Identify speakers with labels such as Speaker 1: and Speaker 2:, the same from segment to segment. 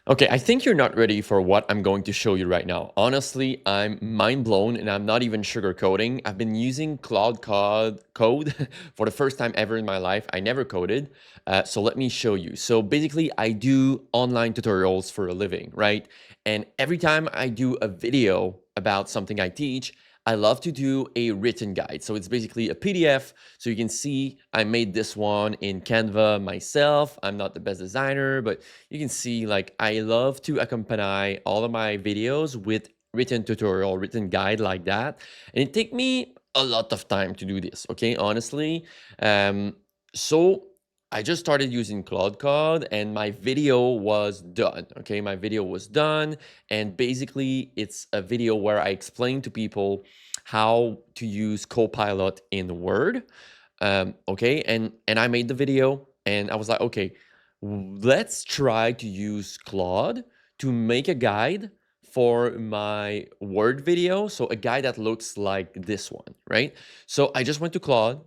Speaker 1: Okay, I think you're not ready for what I'm going to show you right now. Honestly, I'm mind blown and I'm not even sugarcoating. I've been using Code for the first time ever in my life. I never coded. So let me show you. So basically, I do online tutorials for a living, right? And every time I do a video about something I teach, I love to do a written guide. So it's basically a PDF. So you can see I made this one in Canva myself. I'm not the best designer, but you can see like I love to accompany all of my videos with written tutorial, written guide like that. And it take me a lot of time to do this, okay, honestly. So I just started using Claude Code and my video was done, okay? My video was done and basically it's a video where I explain to people how to use Copilot in Word, okay? And I made the video and I was like, okay, let's try to use Claude to make a guide for my Word video. So a guide that looks like this one, right? So I just went to Claude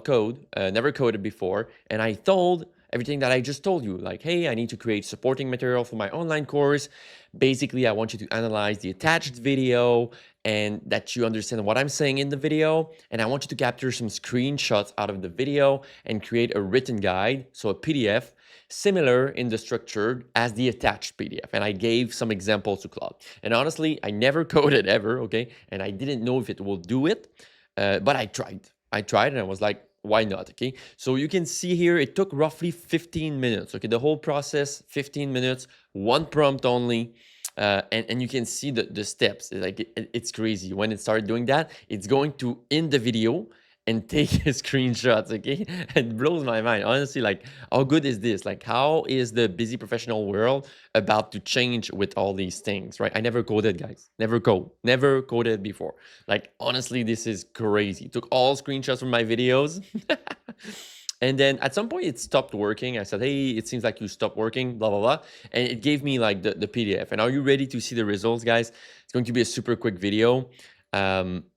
Speaker 1: Code, never coded before, and I told everything that I just told you, like, hey, I need to create supporting material for my online course. Basically, I want you to analyze the attached video and that you understand what I'm saying in the video. And I want you to capture some screenshots out of the video and create a written guide, so a PDF, similar in the structure as the attached PDF. And I gave some examples to Claude. And honestly, I never coded ever, okay? And I didn't know if it will do it, but I tried. I tried and I was like, why not, okay? So you can see here, it took roughly 15 minutes, okay? The whole process, 15 minutes, one prompt only. And you can see the steps. It's crazy. When it started doing that, it's going to end the video and take screenshots, okay? It blows my mind. Honestly, like, how good is this? Like, how is the busy professional world about to change with all these things, right? I never coded, guys. Never coded before. Like, honestly, this is crazy. Took all screenshots from my videos. And then at some point it stopped working. I said, hey, it seems like you stopped working, blah, blah, blah. And it gave me like the PDF. And are you ready to see the results, guys? It's going to be a super quick video.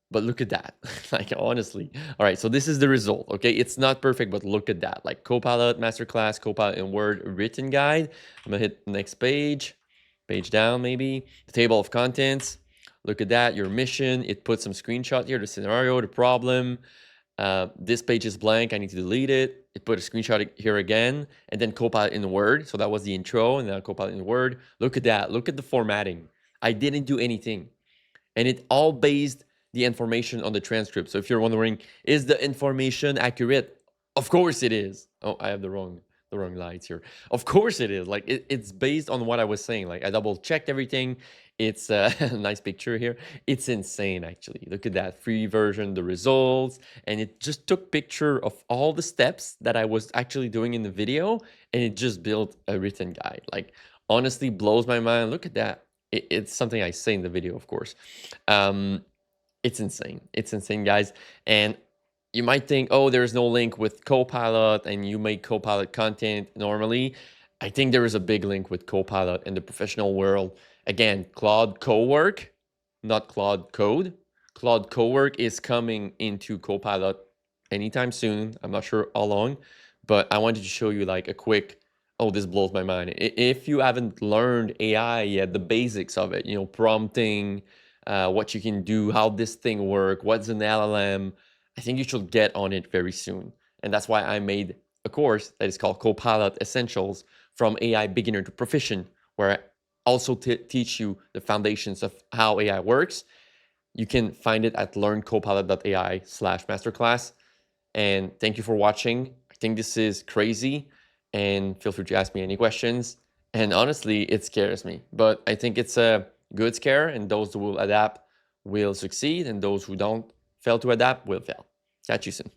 Speaker 1: But look at that, like honestly. All right, so this is the result, okay? It's not perfect, but look at that. Like Copilot Masterclass, Copilot in Word written guide. I'm gonna hit the next page down maybe. The table of contents. Look at that, your mission. It puts some screenshot here, the scenario, the problem. This page is blank, I need to delete it. It put a screenshot here again, and then Copilot in Word. So that was the intro, and now Copilot in Word. Look at that, look at the formatting. I didn't do anything. And it all based the information on the transcript. So if you're wondering, is the information accurate? Of course it is. Oh, I have the wrong lights here. Of course it is. Like it's based on what I was saying. Like I double checked everything. It's a nice picture here. It's insane, actually. Look at that free version, the results, and it just took picture of all the steps that I was actually doing in the video, and it just built a written guide. Like honestly, blows my mind. Look at that. It's something I say in the video, of course. It's insane. It's insane, guys. And you might think, oh, there's no link with Copilot and you make Copilot content normally. I think there is a big link with Copilot in the professional world. Again, Claude Cowork, not Claude Code. Claude Cowork is coming into Copilot anytime soon. I'm not sure how long, but I wanted to show you like a quick, oh, this blows my mind. If you haven't learned AI yet, the basics of it, you know, prompting, what you can do, how this thing works, what's an LLM, I think you should get on it very soon. And that's why I made a course that is called Copilot Essentials from AI Beginner to Proficient, where I also teach you the foundations of how AI works. You can find it at learncopilot.ai/masterclass. And thank you for watching. I think this is crazy, and feel free to ask me any questions. And honestly, it scares me, but I think it's a good scare, and those who will adapt will succeed, and those who don't fail to adapt will fail. Catch you soon.